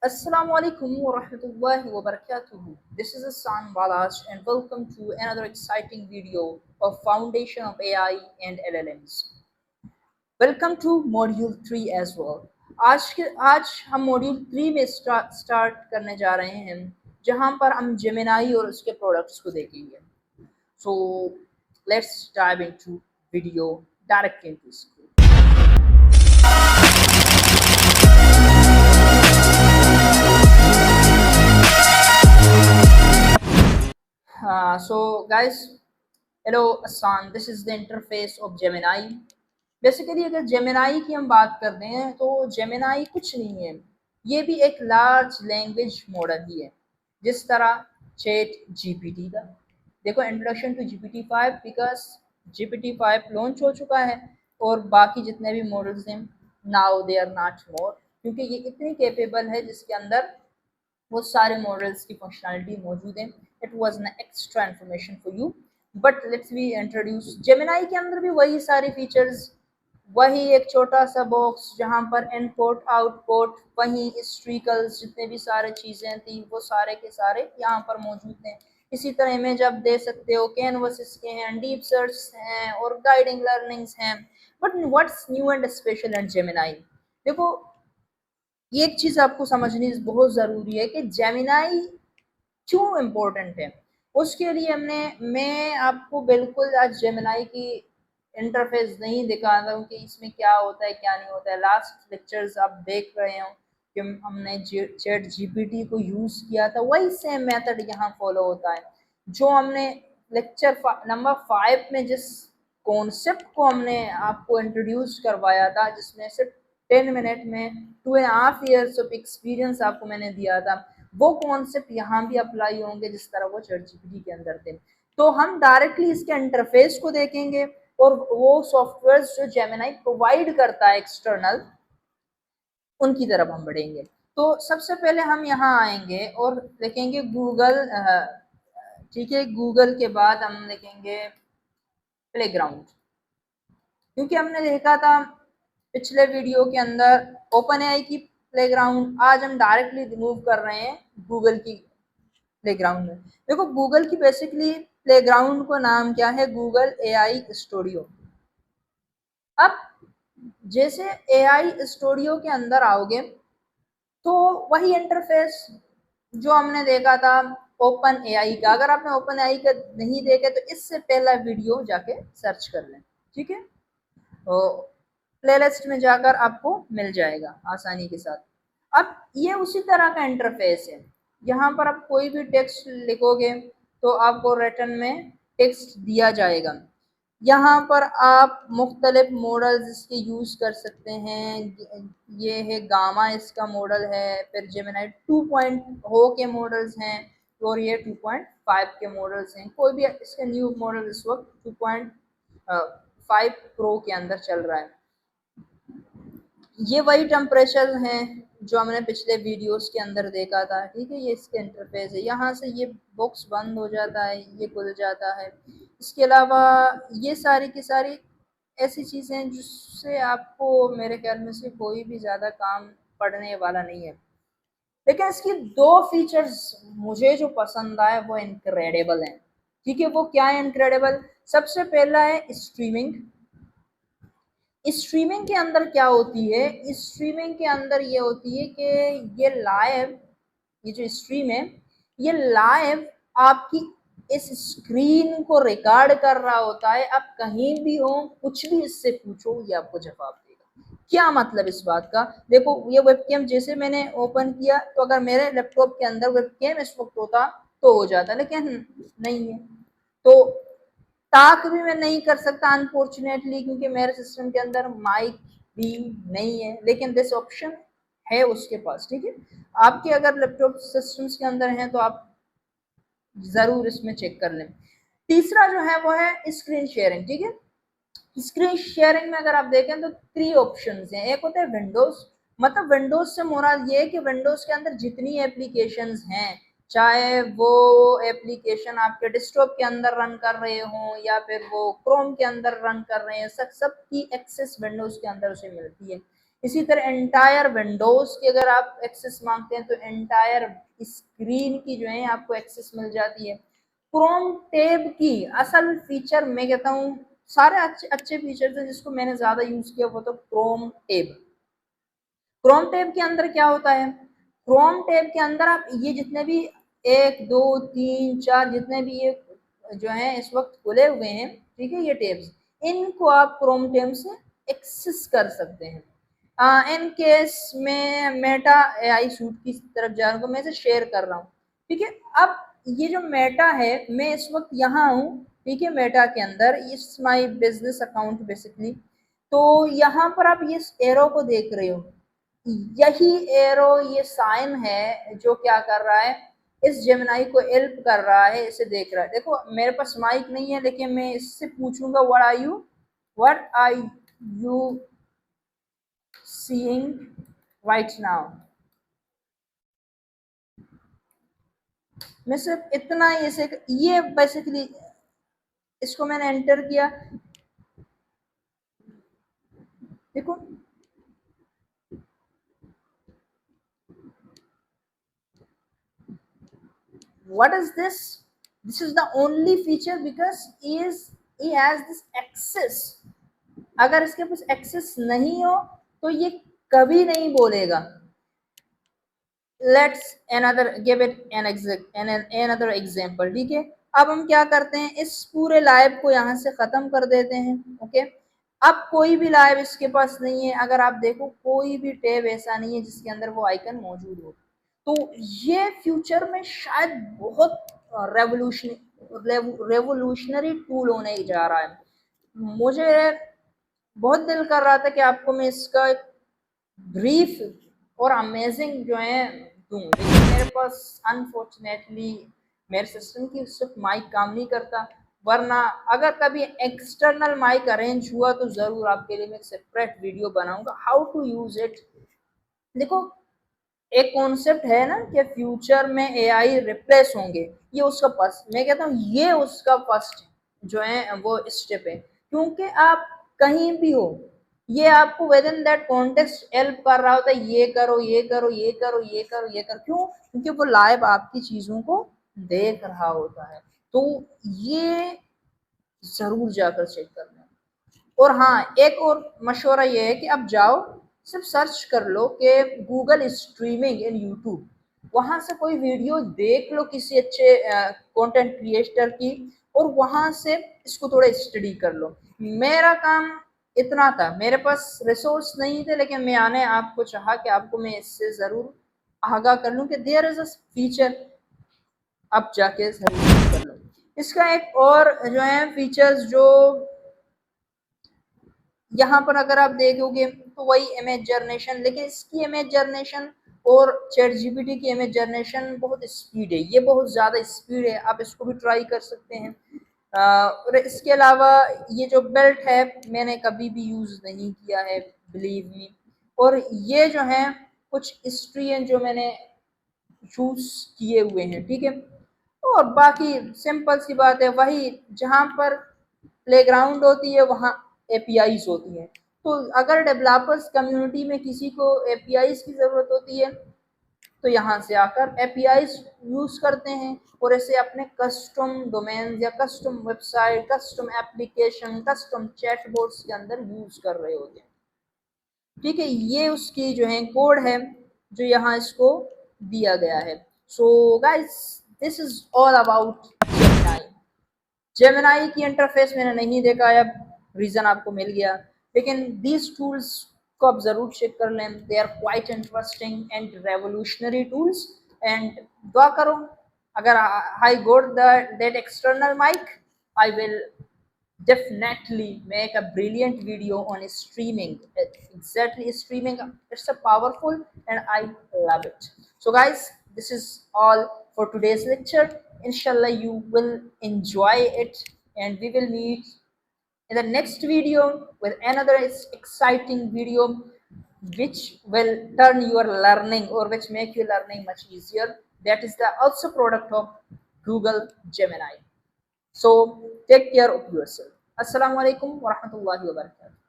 Assalamu alaikum wa rahmatullahi wa barakatuhu. This is Hassan Balash and welcome to another exciting video of Foundation of AI and LLMs. Welcome to Module 3 as well. आज हम Module 3 में start करने जा रहे हैं जहां पर हम Gemini और उसके प्रोडक्ट्स को देखेंगे. So let's dive into video directly into screen. So guys, hello Hassan, this is the interface of Gemini. Basically अगर जेमिनाई की हम बात करते हैं तो जेमिनाई कुछ नहीं है, ये भी एक लार्ज लैंग्वेज मॉडल ही है, जिस तरह चैट जीपीटी का. देखो introduction to GPT 5 because GPT 5 launch हो चुका है और बाकी जितने भी मॉडल्स हैं now they are not more, क्योंकि ये इतनी कैपेबल है जिसके अंदर वो सारे मॉडल्स की फंक्शनलिटी मौजूद है. It was an extra information for you, but let's be introduce. Gemini के अंदर भी वही सारे फीचर्स, वही एक छोटा सा बॉक्स जहां पर इनपुट आउटपुट, वही हिस्ट्रिकल्स, जितने भी सारे चीज़ें थी वो सारे के सारे यहाँ पर मौजूद हैं. इसी तरह इमेज आप दे सकते हो, कैनवस के हैं, डीप सर्च हैं और गाइडिंग लर्निंग्स हैं. But what's new and special and Gemini? देखो ये एक चीज़ आपको समझनी बहुत ज़रूरी है कि जेमिनाई क्यों इम्पोर्टेंट है. उसके लिए मैं आपको बिल्कुल आज जेमिनाई की इंटरफेस नहीं दिखा रहा हूँ कि इसमें क्या होता है क्या नहीं होता है. लास्ट लेक्चर्स आप देख रहे हो कि हमने चैट जीपीटी को यूज़ किया था, वही सेम मेथड यहाँ फॉलो होता है जो हमने लेक्चर नंबर 5 में जिस कॉन्सेप्ट को हमने आपको इंट्रोड्यूस करवाया था, जिसमें सिर्फ 10 मिनट में 2.5 years ऑफ एक्सपीरियंस आपको मैंने दिया था, वो कॉन्सेप्ट यहाँ भी अप्लाई होंगे जिस तरह वो चैट जीपीटी के अंदर थे. तो हम डायरेक्टली इसके इंटरफेस को देखेंगे और वो सॉफ्टवेयर जो जेमिनाई प्रोवाइड करता है एक्सटर्नल, उनकी तरफ हम बढ़ेंगे. तो सबसे पहले हम यहाँ आएंगे और देखेंगे गूगल. ठीक है, गूगल के बाद हम देखेंगे प्लेग्राउंड, क्योंकि हमने देखा था पिछले वीडियो के अंदर ओपन एआई की प्लेग्राउंड. आज हम डायरेक्टली रिमूव कर रहे हैं गूगल की प्लेग्राउंड में. देखो गूगल की बेसिकली प्लेग्राउंड को नाम क्या है, गूगल एआई स्टूडियो. अब जैसे एआई स्टूडियो के अंदर आओगे तो वही इंटरफेस जो हमने देखा था ओपन एआई का. अगर आपने ओपन एआई का नहीं देखे तो इससे पहला वीडियो जाके सर्च कर लें, ठीक है. तो प्लेलिस्ट में जाकर आपको मिल जाएगा आसानी के साथ. अब ये उसी तरह का इंटरफेस है. यहाँ पर आप कोई भी टेक्स्ट लिखोगे तो आपको रिटन में टेक्स्ट दिया जाएगा. यहाँ पर आप मुख्तलिफ मॉडल्स इसके यूज़ कर सकते हैं. ये है गामा, इसका मॉडल है. फिर जेमिनाई 2.0 के मॉडल्स हैं और ये 2.5 के मॉडल्स हैं. कोई भी इसका न्यू मॉडल इस वक्त 2.5 प्रो के अंदर चल रहा है. ये वही टेम्परेचर हैं जो हमने पिछले वीडियोस के अंदर देखा था, ठीक है. ये इसका इंटरफेस है. यहाँ से ये बॉक्स बंद हो जाता है, ये खुल जाता है. इसके अलावा ये सारी की सारी ऐसी चीज़ें हैं जिससे आपको मेरे ख्याल में से कोई भी ज़्यादा काम पड़ने वाला नहीं है. लेकिन इसकी दो फीचर्स मुझे जो पसंद आए वो इनक्रेडिबल हैं, ठीक है. वो क्या है इनक्रेडिबल? सबसे पहला है स्ट्रीमिंग. स्ट्रीमिंग के अंदर क्या होती है? स्ट्रीमिंग के अंदर ये होती है कि ये लाइव, ये जो स्ट्रीम है ये लाइव आपकी इस स्क्रीन को रिकॉर्ड कर रहा होता है. आप कहीं भी हो, कुछ भी इससे पूछो ये आपको जवाब देगा. क्या मतलब इस बात का? देखो ये वेबकैम जैसे मैंने ओपन किया तो अगर मेरे लैपटॉप के अंदर वेबकैम इस वक्त होता तो हो जाता, लेकिन नहीं है. तो टाक भी मैं नहीं कर सकता अनफॉर्चुनेटली, क्योंकि मेरे सिस्टम के अंदर माइक भी नहीं है. लेकिन दिस ऑप्शन है उसके पास, ठीक है. आपके अगर लैपटॉप सिस्टम्स के अंदर हैं तो आप ज़रूर इसमें चेक कर लें. तीसरा जो है वो है स्क्रीन शेयरिंग, ठीक है. स्क्रीन शेयरिंग में अगर आप देखें तो 3 ऑप्शंस हैं. एक होता है विंडोज़, मतलब विंडोज़ से मुराद ये है कि विंडोज़ के अंदर जितनी एप्लीकेशंस हैं, चाहे वो एप्लीकेशन आपके डेस्कटॉप के अंदर रन कर रहे हों या फिर वो क्रोम के अंदर रन कर रहे हैं, सब की एक्सेस विंडोज़ के अंदर उसे मिलती है. इसी तरह एंटायर विंडोज की अगर आप एक्सेस मांगते हैं तो एंटायर स्क्रीन की जो है आपको एक्सेस मिल जाती है। क्रोम टैब की असल फीचर मैं कहता हूँ सारे अच्छे अच्छे फीचर्स हैं, जिसको मैंने ज्यादा यूज किया वो तो क्रोम टैब। क्रोम टैब के अंदर क्या होता है, क्रोम टैब के अंदर आप ये जितने भी 1 2 3 4 जितने भी ये जो है इस वक्त खुले हुए हैं, ठीक है, ये टैब्स, इनको आप क्रोम टैब से एक्सेस कर सकते हैं। इन केस में मेटा एआई सूट की तरफ जा रहा हूँ, मैं इसे शेयर कर रहा हूँ, ठीक है। अब ये जो मेटा है, मैं इस वक्त यहाँ हूँ, ठीक है, मेटा के अंदर, इस माई बिजनेस अकाउंट बेसिकली। तो यहाँ पर आप ये एरो को देख रहे हो, यही एरो ये साइन है जो क्या कर रहा है, इस जेमिनाई को हेल्प कर रहा है, इसे देख रहा है। देखो मेरे पास माइक नहीं है, लेकिन मैं इससे पूछूंगा what are you seeing right now. मैं सिर्फ इतना ही इसे, ये बेसिकली इसको मैंने एंटर किया, देखो what is this is the only feature because he has this access। अगर इसके पास एक्सेस नहीं हो तो ये कभी नहीं बोलेगा। Let's another give it another example, ठीक है। अब हम क्या करते हैं, इस पूरे लाइव को यहाँ से खत्म कर देते हैं, ओके। अब कोई भी लाइव इसके पास नहीं है, अगर आप देखो कोई भी टैब ऐसा नहीं है जिसके अंदर वो आइकन मौजूद हो। तो ये फ्यूचर में शायद बहुत रेवोल्यूशनरी टूल होने जा रहा है। मुझे बहुत दिल कर रहा था कि आपको मैं इसका एक ब्रीफ और अमेजिंग जो है दूं, लेकिन मेरे पास अनफॉर्चुनेटली मेरे सिस्टम की सिर्फ माइक काम नहीं करता। वरना अगर कभी एक्सटर्नल माइक अरेंज हुआ तो ज़रूर आपके लिए मैं सेपरेट वीडियो बनाऊंगा हाउ टू यूज इट। देखो एक कॉन्सेप्ट है ना कि फ्यूचर में एआई रिप्लेस होंगे, ये उसका फर्स्ट, मैं कहता हूँ ये उसका फर्स्ट जो है वो स्टेप है। क्योंकि आप कहीं भी हो, ये आपको with in that context help कर रहा होता है, ये करो ये करो ये करो ये करो ये करो, क्यों? क्योंकि वो लाइव आपकी चीजों को देख रहा होता है। तो ये जरूर जाकर चेक करना। और हाँ, एक और मशवरा ये है कि अब जाओ सिर्फ सर्च कर लो कि गूगल स्ट्रीमिंग इन यूट्यूब, वहां से कोई वीडियो देख लो किसी अच्छे कंटेंट क्रिएटर की, और वहां से इसको थोड़ा स्टडी कर लो। मेरा काम इतना था, मेरे पास रिसोर्स नहीं थे, लेकिन मैंने आपको चाहा कि आपको मैं इससे ज़रूर आगाह कर लूँ कि देयर इज़ अ फीचर, अब जाके ज़रूर कर लो। इसका एक और जो है फीचर्स जो यहाँ पर अगर आप देखोगे तो वही इमेज जनरेशन, लेकिन इसकी इमेज जनरेशन और चैट जीपीटी की इमेज जनरेशन बहुत स्पीड है, ये बहुत ज़्यादा स्पीड है, आप इसको भी ट्राई कर सकते हैं। और इसके अलावा ये जो बेल्ट है मैंने कभी भी यूज़ नहीं किया है, बिलीव मी। और ये जो है कुछ हिस्ट्री है जो मैंने चूज किए हुए हैं, ठीक है। और बाकी सिंपल सी बात है, वही जहाँ पर प्लेग्राउंड होती है वहाँ एपीआईज होती हैं। तो अगर डेवलपर्स कम्युनिटी में किसी को एपीआईज की ज़रूरत होती है तो यहाँ से आकर एपीआईज यूज़ करते हैं और इसे अपने कस्टम डोमेन या custom website, custom application, custom chatbots के अंदर यूज़ कर रहे होते हैं, ठीक है। ये उसकी जो है कोड है जो यहाँ इसको दिया गया है। So guys this is all about Gemini. Gemini की इंटरफेस मैंने नहीं देखा है, अब रीज़न आपको मिल गया, लेकिन दीज टूल्स को आप ज़रूर चेक कर लें, they are quite interesting and revolutionary tools. And दुआ करो अगर I got that external mic, I will definitely make a brilliant video on streaming, exactly streaming. It's a powerful and I love it. So guys, this is all for today's lecture. Inshallah you will enjoy it, and we will meet in the next video with another exciting video which will turn your learning or which make your learning much easier. That is the also product of Google Gemini. So take care of yourself. Assalamu alaikum wa rahmatullahi wa barakatuh.